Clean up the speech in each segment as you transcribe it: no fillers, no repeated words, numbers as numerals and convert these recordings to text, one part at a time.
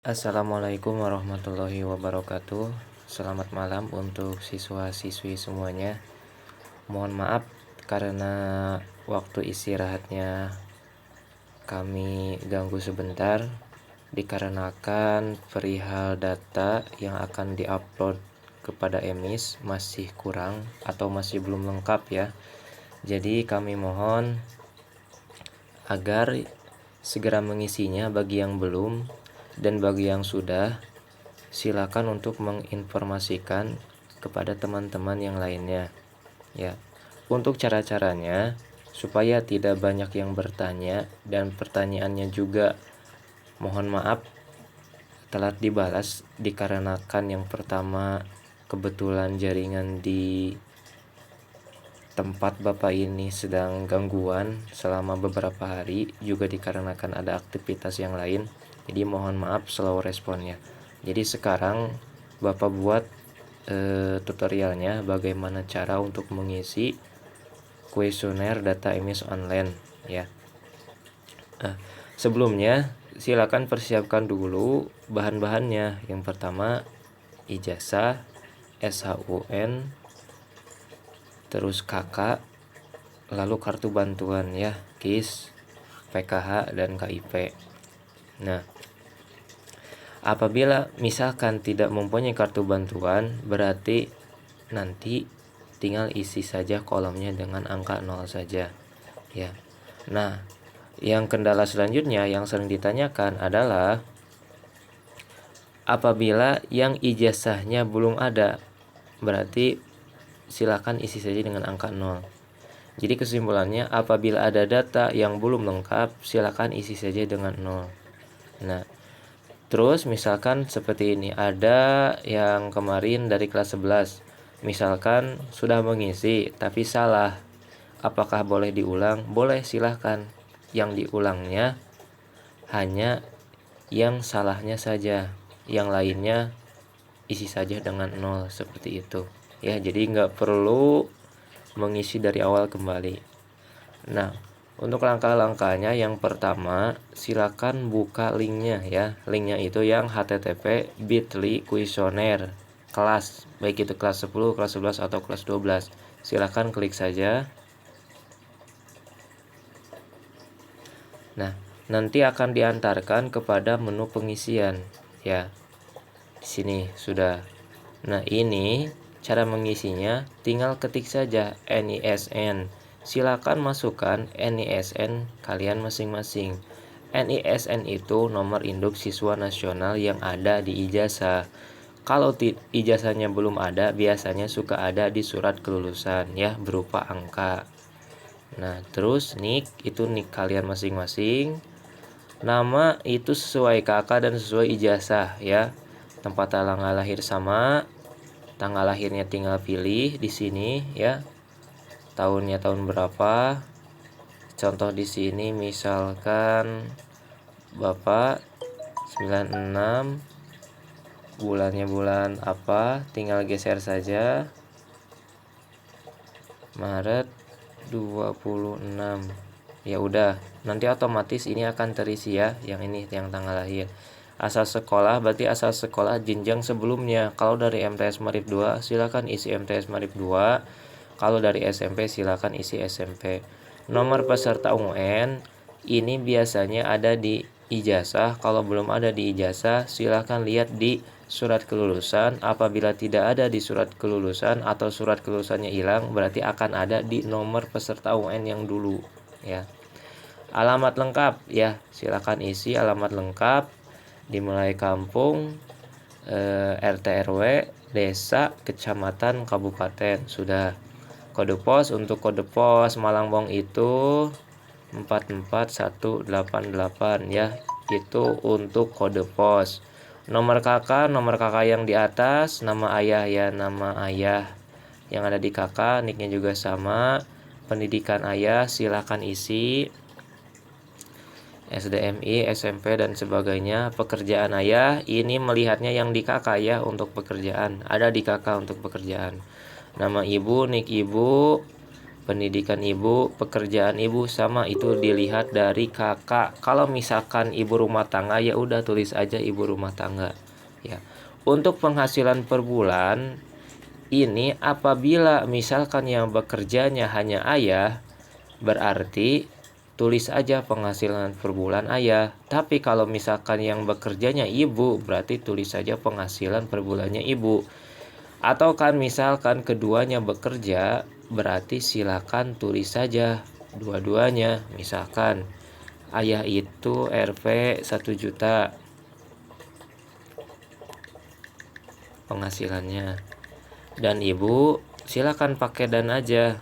Assalamualaikum warahmatullahi wabarakatuh. Selamat malam untuk siswa-siswi semuanya. Mohon maaf karena waktu istirahatnya kami ganggu sebentar, dikarenakan perihal data yang akan diupload kepada EMIS masih kurang atau masih belum lengkap ya. Jadi kami mohon agar segera mengisinya bagi yang belum, dan bagi yang sudah, silakan untuk menginformasikan kepada teman-teman yang lainnya ya. Untuk cara-caranya supaya tidak banyak yang bertanya dan pertanyaannya juga mohon maaf telat dibalas, dikarenakan yang pertama kebetulan jaringan di tempat Bapak ini sedang gangguan selama beberapa hari, juga dikarenakan ada aktivitas yang lain. Jadi mohon maaf slow responnya. Jadi sekarang Bapak buat tutorialnya bagaimana cara untuk mengisi kuesioner data EMIS online ya. Sebelumnya silakan persiapkan dulu bahan-bahannya. Yang pertama ijazah, SHUN, terus KK, lalu kartu bantuan ya, KIS, PKH, dan KIP. Nah, apabila misalkan tidak mempunyai kartu bantuan, berarti nanti tinggal isi saja kolomnya dengan angka 0 saja ya. Nah, yang kendala selanjutnya yang sering ditanyakan adalah apabila yang ijazahnya belum ada, berarti silakan isi saja dengan angka 0. Jadi kesimpulannya, apabila ada data yang belum lengkap, silakan isi saja dengan 0. Nah, terus misalkan seperti ini, ada yang kemarin dari kelas 11, misalkan sudah mengisi tapi salah, apakah boleh diulang? Boleh, silahkan. Yang diulangnya hanya yang salahnya saja, yang lainnya isi saja dengan 0, seperti itu ya. Jadi nggak perlu mengisi dari awal kembali. Nah, untuk langkah-langkahnya, yang pertama silakan buka linknya ya. Linknya itu yang http bit.ly kuesioner kelas, baik itu kelas 10, kelas 11, atau kelas 12. Silakan klik saja. Nah, nanti akan diantarkan kepada menu pengisian ya. Di sini sudah. Nah, ini cara mengisinya, tinggal ketik saja NISN. Silakan masukkan NISN kalian masing-masing. NISN itu nomor induk siswa nasional yang ada di ijazah. Kalau ijazahnya belum ada, biasanya suka ada di surat kelulusan ya, berupa angka. Nah, terus NIK itu NIK kalian masing-masing. Nama itu sesuai kakak dan sesuai ijazah ya. Tempat tanggal lahir sama, tanggal lahirnya tinggal pilih di sini ya. Tahunnya tahun berapa? Contoh di sini misalkan Bapak 96, bulannya bulan apa? Tinggal geser saja. Maret 26. Ya udah, nanti otomatis ini akan terisi ya, yang ini yang tanggal lahir. Asal sekolah berarti asal sekolah jenjang sebelumnya. Kalau dari MTS Marif 2 silakan isi MTS Marif 2. Kalau dari SMP silakan isi SMP. Nomor peserta UN ini biasanya ada di ijazah. Kalau belum ada di ijazah, silakan lihat di surat kelulusan. Apabila tidak ada di surat kelulusan atau surat kelulusannya hilang, berarti akan ada di nomor peserta UN yang dulu ya. Alamat lengkap ya, silakan isi alamat lengkap, dimulai kampung, RT RW, desa, kecamatan, kabupaten. Sudah. Kode pos, untuk kode pos Malangbong itu 44188 ya. Itu untuk kode pos. Nomor kakak yang di atas, nama ayah ya, nama ayah yang ada di kakak, nicknya juga sama. Pendidikan ayah silakan isi, SDMI, SMP, dan sebagainya. Pekerjaan ayah, ini melihatnya yang di kakak ya untuk pekerjaan. Ada di kakak untuk pekerjaan. Nama ibu, nik ibu, pendidikan ibu, pekerjaan ibu, sama itu dilihat dari kakak. Kalau misalkan ibu rumah tangga, ya udah tulis aja ibu rumah tangga ya. Untuk penghasilan per bulan ini, apabila misalkan yang bekerjanya hanya ayah, berarti tulis aja penghasilan per bulan ayah. Tapi kalau misalkan yang bekerjanya ibu, berarti tulis saja penghasilan per bulannya ibu. Atau kan misalkan keduanya bekerja, berarti silakan tulis saja dua-duanya. Misalkan ayah itu RP 1 juta penghasilannya, dan ibu silakan pakai dan aja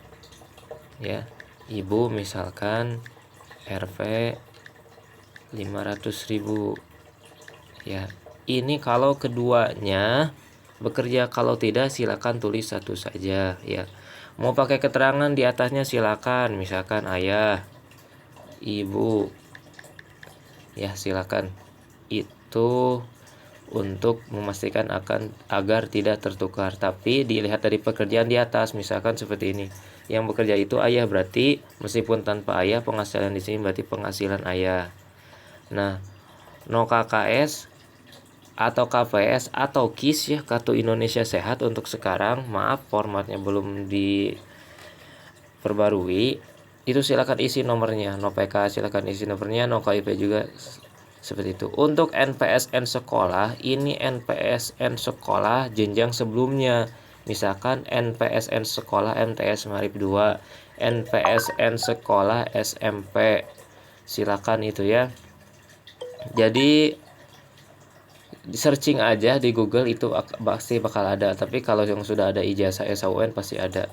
ya. Ibu misalkan RP 500.000 ya. Ini kalau keduanya bekerja, kalau tidak silakan tulis satu saja ya. Mau pakai keterangan di atasnya silakan, misalkan ayah, ibu ya, silakan. Itu untuk memastikan agar tidak tertukar. Tapi dilihat dari pekerjaan di atas, misalkan seperti ini. Yang bekerja itu ayah, berarti meskipun tanpa ayah, penghasilan di sini berarti penghasilan ayah. Nah, no KKS atau KPS atau KIS ya, Kartu Indonesia Sehat untuk sekarang, maaf formatnya belum diperbarui. Itu silakan isi nomornya, no PK silakan isi nomornya, no KIP juga seperti itu. Untuk NPSN sekolah, ini NPSN sekolah jenjang sebelumnya. Misalkan NPSN sekolah MTS Marib 2, NPSN sekolah SMP, silakan itu ya. Jadi searching aja di Google, itu pasti bakal ada. Tapi kalau yang sudah ada ijazah SHUN pasti ada.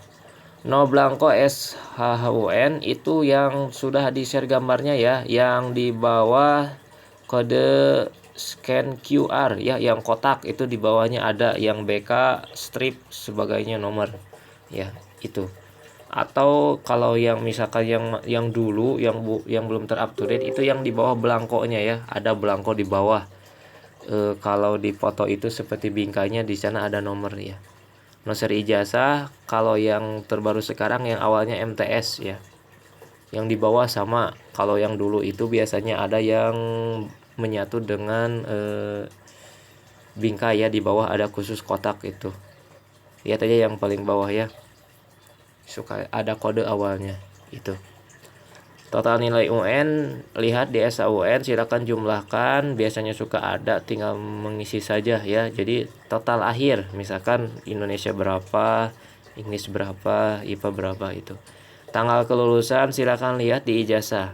No Blanco SHUN itu yang sudah di-share gambarnya ya, yang di bawah kode scan QR ya, yang kotak itu di bawahnya ada yang BK strip sebagainya nomor ya, itu. Atau kalau yang misalkan yang dulu yang belum ter up to date, itu yang di bawah belangkonya ya, ada belangko di bawah. Kalau di foto itu seperti bingkainya, di sana ada nomor ya. Nomor ijazah kalau yang terbaru sekarang yang awalnya MTS ya, yang di bawah sama. Kalau yang dulu itu biasanya ada yang menyatu dengan bingkai ya, di bawah ada khusus kotak itu. Lihat aja yang paling bawah ya, suka ada kode awalnya itu. Total nilai UN, lihat di SHUN, silakan jumlahkan, biasanya suka ada, tinggal mengisi saja ya. Jadi total akhir, misalkan Indonesia berapa, Inggris berapa, IPA berapa itu. Tanggal kelulusan silakan lihat di ijazah.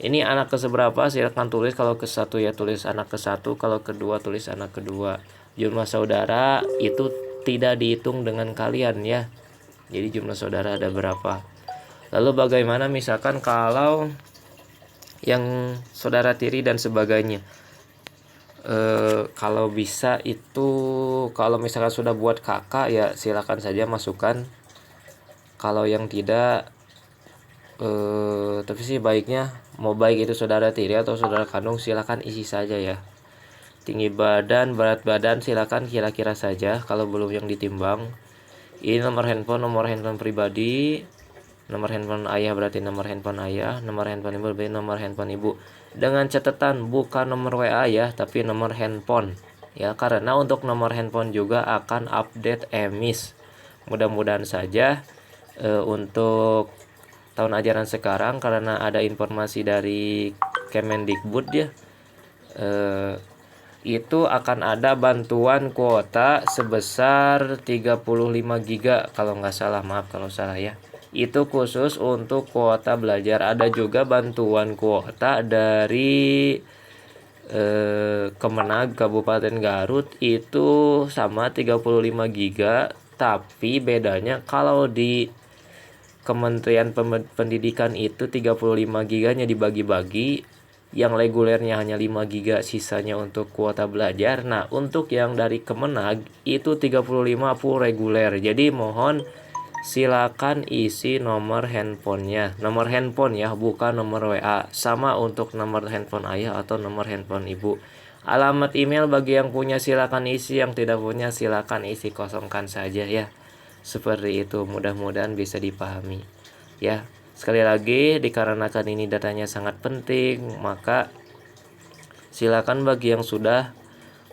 Ini anak ke seberapa, silakan tulis. Kalau ke satu ya tulis anak ke satu, kalau kedua tulis anak kedua. Jumlah saudara itu tidak dihitung dengan kalian ya. Jadi jumlah saudara ada berapa. Lalu bagaimana misalkan kalau yang saudara tiri dan sebagainya, kalau bisa itu, kalau misalkan sudah buat kakak ya silakan saja masukkan. Kalau yang tidak, tapi sih baiknya, mau baik itu saudara tiri atau saudara kandung, silakan isi saja ya. Tinggi badan, berat badan silakan kira-kira saja kalau belum yang ditimbang. Ini nomor handphone pribadi. Nomor handphone ayah berarti nomor handphone ayah, nomor handphone ibu berarti nomor handphone ibu. Dengan catatan bukan nomor WA ya, tapi nomor handphone ya, karena untuk nomor handphone juga akan update emis. Mudah-mudahan saja untuk tahun ajaran sekarang, karena ada informasi dari Kemendikbud ya, itu akan ada bantuan kuota sebesar 35 giga kalau nggak salah, maaf kalau salah ya. Itu khusus untuk kuota belajar. Ada juga bantuan kuota dari Kemenag Kabupaten Garut, itu sama 35 giga. Tapi bedanya kalau di Kementerian Pendidikan itu 35 giganya dibagi-bagi, yang regulernya hanya 5 giga, sisanya untuk kuota belajar. Nah, untuk yang dari Kemenag itu 35 full reguler. Jadi mohon silakan isi nomor handphonenya, nomor handphone ya, bukan nomor WA. Sama untuk nomor handphone ayah atau nomor handphone ibu. Alamat email bagi yang punya silakan isi, yang tidak punya silakan isi kosongkan saja ya. Seperti itu, mudah-mudahan bisa dipahami. Ya, sekali lagi dikarenakan ini datanya sangat penting, maka silakan bagi yang sudah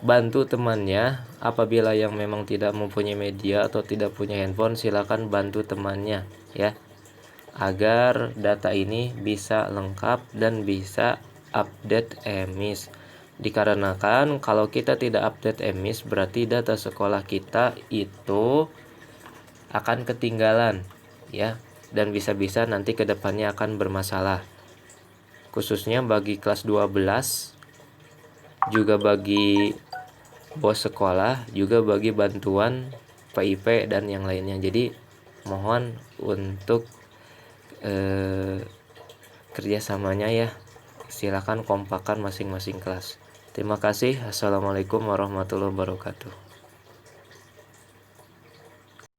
bantu temannya. Apabila yang memang tidak mempunyai media atau tidak punya handphone, silakan bantu temannya ya, agar data ini bisa lengkap dan bisa update emis. Dikarenakan kalau kita tidak update emis, berarti data sekolah kita itu akan ketinggalan ya, dan bisa-bisa nanti kedepannya akan bermasalah, khususnya bagi kelas 12, juga bagi bos sekolah, juga bagi bantuan PIP dan yang lainnya. Jadi mohon untuk kerjasamanya ya, silakan kompakan masing-masing kelas. Terima kasih. Assalamualaikum warahmatullahi wabarakatuh.